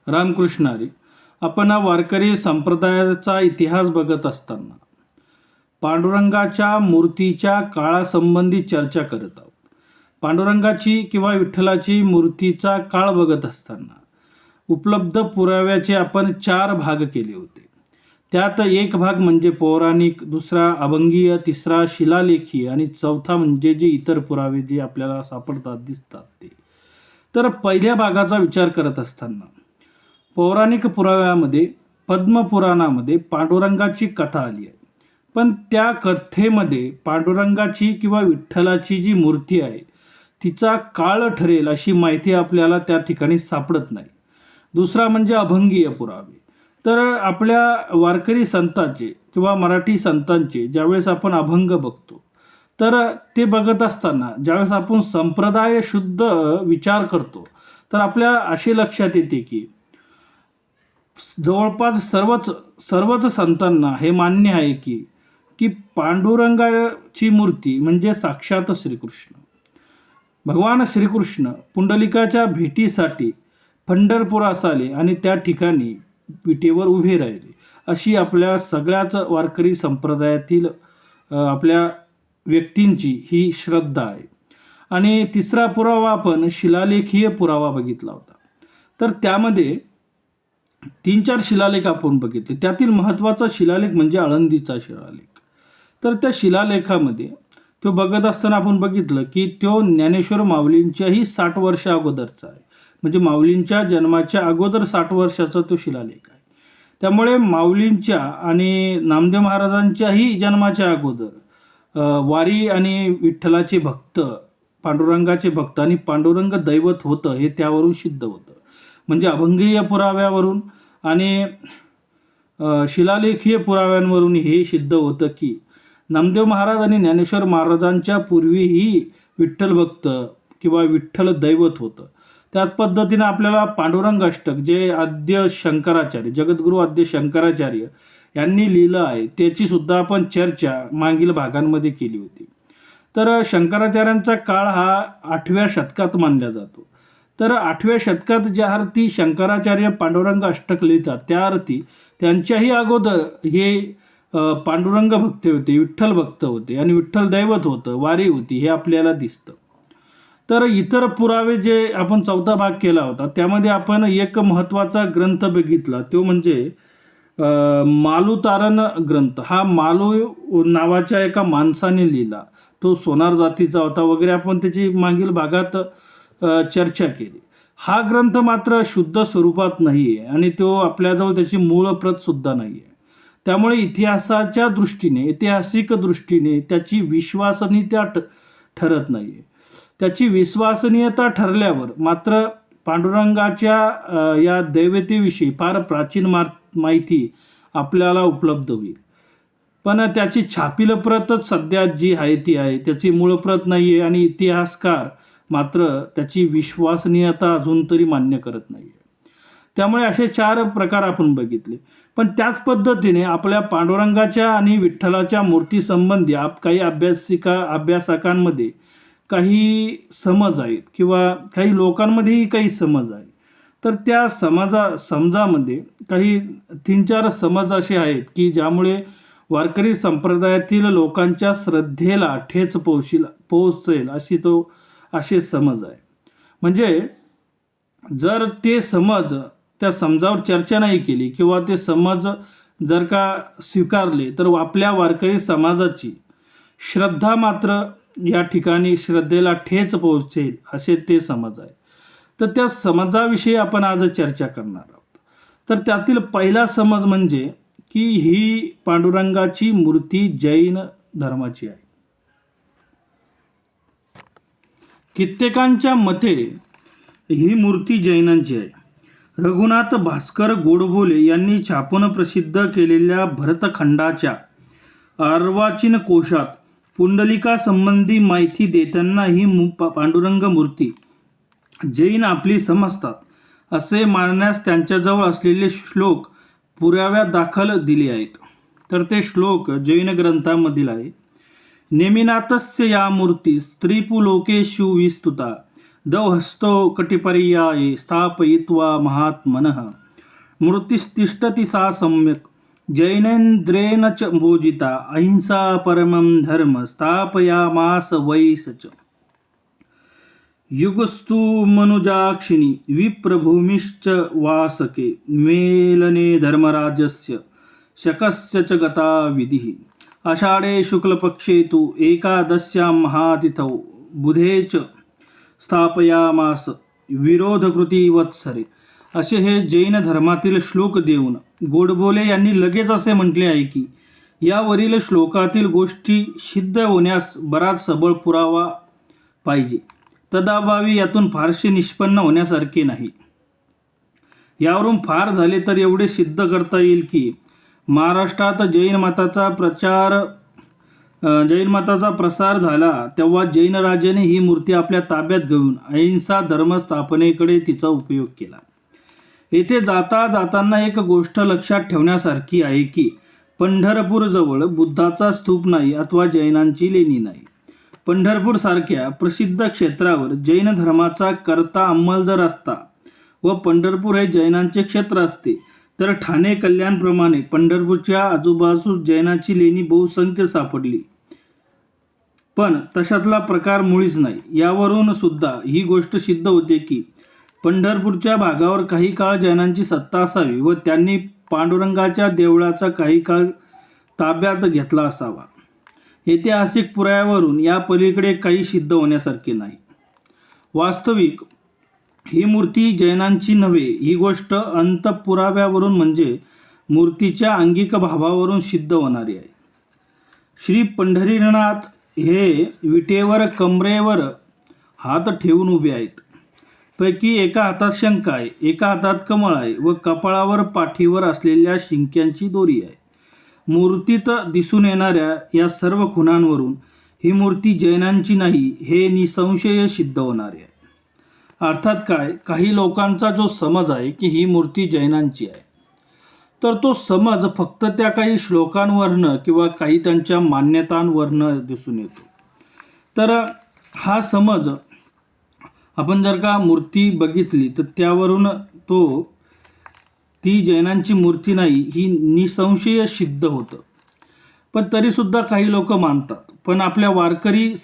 रामकृष्ण हरी. आपण हा वारकरी संप्रदायाचा इतिहास बघत असताना पांडुरंगाच्या मूर्तीच्या काळासंबंधी चर्चा करत आहोत. पांडुरंगाची किंवा विठ्ठलाची मूर्तीचा काळ बघत असताना उपलब्ध पुराव्याचे आपण 4 भाग केले होते. त्यात एक भाग म्हणजे पौराणिक, दुसरा अभंगीय, तिसरा शिलालेखी आणि चौथा म्हणजे जे इतर पुरावे जे आपल्याला सापडतात दिसतात ते. तर पहिल्या भागाचा विचार करत असताना पौराणिक पुराव्यामध्ये पद्मपुराणामध्ये पांडुरंगाची कथा आली आहे. पण त्या कथेमध्ये पांडुरंगाची किंवा विठ्ठलाची जी मूर्ती आहे तिचा काळ ठरेल अशी माहिती आपल्याला त्या ठिकाणी सापडत नाही. दुसरा म्हणजे अभंगीय पुरावे. तर आपल्या वारकरी संतांचे किंवा मराठी संतांचे ज्यावेळेस आपण अभंग बघतो तर ते बघत असताना ज्यावेळेस आपण संप्रदाय शुद्ध विचार करतो तर आपल्या असे लक्षात येते की जवळपास सर्वच संतांना हे मान्य आहे की की पांडुरंगाची मूर्ती म्हणजे साक्षात श्रीकृष्ण. भगवान श्रीकृष्ण पुंडलिकाच्या भेटीसाठी पंढरपुरास आले आणि त्या ठिकाणी विटेवर उभे राहिले अशी आपल्या सगळ्याच वारकरी संप्रदायातील आपल्या व्यक्तींची ही श्रद्धा आहे. आणि तिसरा पुरावा आपण शिलालेखीय पुरावा बघितला होता. तर त्यामध्ये 3-4 शिलालेख आपण बघितले. त्यातील महत्त्वाचा शिलालेख म्हणजे आळंदीचा शिलालेख. तर त्या शिलालेखामध्ये तो बघत असताना आपण बघितलं की तो ज्ञानेश्वर माऊलींच्याही 60 वर्ष अगोदरचा आहे. म्हणजे माऊलींच्या जन्माच्या अगोदर 60 वर्षाचा तो शिलालेख आहे. त्यामुळे माऊलींच्या आणि नामदेव महाराजांच्याही जन्माच्या अगोदर वारी आणि विठ्ठलाचे भक्त, पांडुरंगाचे भक्त आणि पांडुरंग दैवत होतं हे त्यावरून सिद्ध होतं. म्हणजे अभंगीय पुराव्यावरून आणि शिलालेखीय पुराव्यांवरून हे सिद्ध होतं की नामदेव महाराज आणि ज्ञानेश्वर महाराजांच्या पूर्वीही विठ्ठल भक्त किंवा विठ्ठल दैवत होतं. त्याच पद्धतीनं आपल्याला पांडुरंग अष्टक जे आद्य शंकराचार्य, जगद्गुरू आद्य शंकराचार्य यांनी लिहिलं आहे त्याची सुद्धा आपण चर्चा मागील भागांमध्ये केली होती. तर शंकराचार्यांचा काळ हा 8व्या शतकात मानला जातो. तर 8व्या शतकात ज्या अर्थी शंकराचार्य पांडुरंग अष्टक लिहितात त्या अर्थी त्यांच्याही अगोदर हे पांडुरंग भक्त होते, विठ्ठल भक्त होते आणि विठ्ठल दैवत होतं, वारी होती हे आपल्याला दिसतं. तर इतर पुरावे जे आपण 4था भाग केला होता त्यामध्ये आपण एक महत्त्वाचा ग्रंथ बघितला तो म्हणजे मालुतारण ग्रंथ. हा मालू नावाच्या एका माणसाने लिहिला. तो सोनार जातीचा होता वगैरे आपण त्याची मागील भागात चर्चा केली. हा ग्रंथ मात्र शुद्ध स्वरूपात नाही आहे आणि तो आपल्याजवळ त्याची मूळ प्रत सुद्धा नाही आहे. त्यामुळे इतिहासाच्या दृष्टीने, ऐतिहासिक दृष्टीने त्याची विश्वसनीयता ठरत नाही आहे. त्याची विश्वसनीयता ठरल्यावर मात्र पांडुरंगाच्या या दैवतेविषयी फार प्राचीन माहिती आपल्याला उपलब्ध होईल. पण त्याची छापील प्रतच सध्या जी आहे ती आहे, त्याची मूळ प्रत नाही आहे आणि इतिहासकार मात्र त्याची विश्वसनीयता अजून तरी मान्य करत नाही आहे. त्यामुळे असे 4 प्रकार आपण बघितले. पण त्याच पद्धतीने आपल्या पांडुरंगाच्या आणि विठ्ठलाच्या मूर्तीसंबंधी काही अभ्यासकांमध्ये काही समज आहेत किंवा काही लोकांमध्येही काही समज आहे. तर त्या समजामध्ये काही 3-4 समज असे आहेत की ज्यामुळे वारकरी संप्रदायातील लोकांच्या श्रद्धेला ठेच पोहोचेल असे समज आहे. म्हणजे जर त्या समजावर चर्चा नाही केली किंवा ते समज जर का स्वीकारले तर आपल्या वारकरी समाजाची श्रद्धा मात्र या ठिकाणी श्रद्धेला ठेच पोहोचेल असे ते समज आहे. तर त्या समजाविषयी आपण आज चर्चा करणार आहोत. तर त्यातील पहिला समज म्हणजे की ही पांडुरंगाची मूर्ती जैन धर्माची आहे. कित्येकांच्या मते ही मूर्ती जैनांची आहे. रघुनाथ भास्कर गोडबोले यांनी छापून प्रसिद्ध केलेल्या भरतखंडाच्या अर्वाचीन कोशात पुंडलिका संबंधी माहिती देताना ही पांडुरंग मूर्ती जैन आपली समजतात असे मानण्यास त्यांच्याजवळ असलेले श्लोक पुराव्यादाखल दिले आहेत. तर ते श्लोक जैन ग्रंथामधील आहे. नेमिनाथस्य या मूर्ती स्त्रीपुलोकेषु विस्तुता दौहस्तो कटिपर्याये स्थापयित्वा महात्मनः मूर्तिस्तिष्ठति सा सम्यक् जैनेन्द्रेण च भोजिता अहिंसा परमं धर्म स्थापयामास वै स च युगस्तु मनुजाक्षिणी विप्रभूमिश्च वासके मेलने धर्मराजस्य शकस्य च गता विधिः आषाढे शुक्लपक्षे तु एकादश्यां महातिथौ बुधे च स्थापयामास विरोधकृती वत्सरे. असे हे जैन धर्मातील श्लोक देऊन गोडबोले यांनी लगेच असे म्हटले आहे की यावरील श्लोकातील गोष्टी सिद्ध होण्यास बराच सबळ पुरावा पाहिजे. तदाभावी यातून फारसे निष्पन्न होण्यासारखे नाही. यावरून फार झाले तर एवढे सिद्ध करता येईल की महाराष्ट्रात जैन मताचा प्रसार झाला तेव्हा जैन राजाने ही मूर्ती आपल्या ताब्यात घेऊन अहिंसा धर्मस्थापनेकडे तिचा उपयोग केला. येथे जाताना एक गोष्ट लक्षात ठेवण्यासारखी आहे की पंढरपूरजवळ बुद्धाचा स्तूप नाही अथवा जैनांची लेणी नाही. पंढरपूर सारख्या प्रसिद्ध क्षेत्रावर जैन धर्माचा करता अंमल जर असता व पंढरपूर हे जैनांचे क्षेत्र असते तर ठाणे कल्याणप्रमाणे पंढरपूरच्या आजूबाजूस जैनाची लेणी बहुसंख्य सापडली. पण तशातला प्रकार मुळीच नाही. यावरून सुद्धा ही गोष्ट सिद्ध होते की पंढरपूरच्या भागावर काही काळ जैनांची सत्ता असावी व त्यांनी पांडुरंगाच्या देवळाचा काही काळ ताब्यात घेतला असावा. ऐतिहासिक पुराव्यावरून या पलीकडे काही सिद्ध होण्यासारखे नाही. वास्तविक ही मूर्ती जैनांची नव्हे ही गोष्ट अंतपुराव्यावरून म्हणजे मूर्तीच्या अंगिक भावावरून सिद्ध होणारी आहे. श्री पंढरीनाथ हे विटेवर कमरेवर हात ठेवून उभे आहेत. पैकी एका हातात शंख आहे, एका हातात कमळ आहे व कपाळावर पाठीवर असलेल्या शिंक्यांची दोरी आहे. मूर्तीत दिसून येणाऱ्या या सर्व खुणांवरून ही मूर्ती जैनांची नाही हे निसंशय सिद्ध होणार आहे. अर्थात काय, काही लोकांचा जो समज आहे की ही मूर्ती जैनांची आहे तर तो समज फक्त त्या काही श्लोकांवरनं किंवा काही त्यांच्या मान्यतांवरनं दिसून येतो. तर हा समज आपण जर का मूर्ती बघितली तर त्यावरून ती जैनांची मूर्ती नाही ही निसंशय सिद्ध होतं. पण तरीसुद्धा काही लोक मानतात. पण आपल्या वारकरी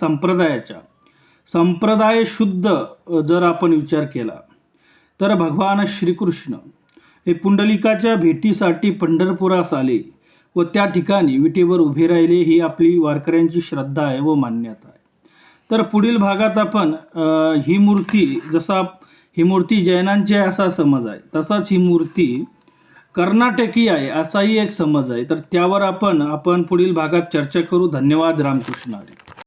संप्रदाय शुद्ध जर आपण विचार केला तर भगवान श्रीकृष्ण हे पुंडलिकाच्या भेटीसाठी पंढरपुरास आले व त्या ठिकाणी विटेवर उभे राहिले ही आपली वारकऱ्यांची श्रद्धा आहे व मान्यता आहे. तर पुढील भागात आपण ही मूर्ती जैनांची आहे असा समज आहे, तसाच ही मूर्ती कर्नाटकी आहे असाही एक समज आहे. तर त्यावर आपण पुढील भागात चर्चा करू. धन्यवाद. रामकृष्ण हरी.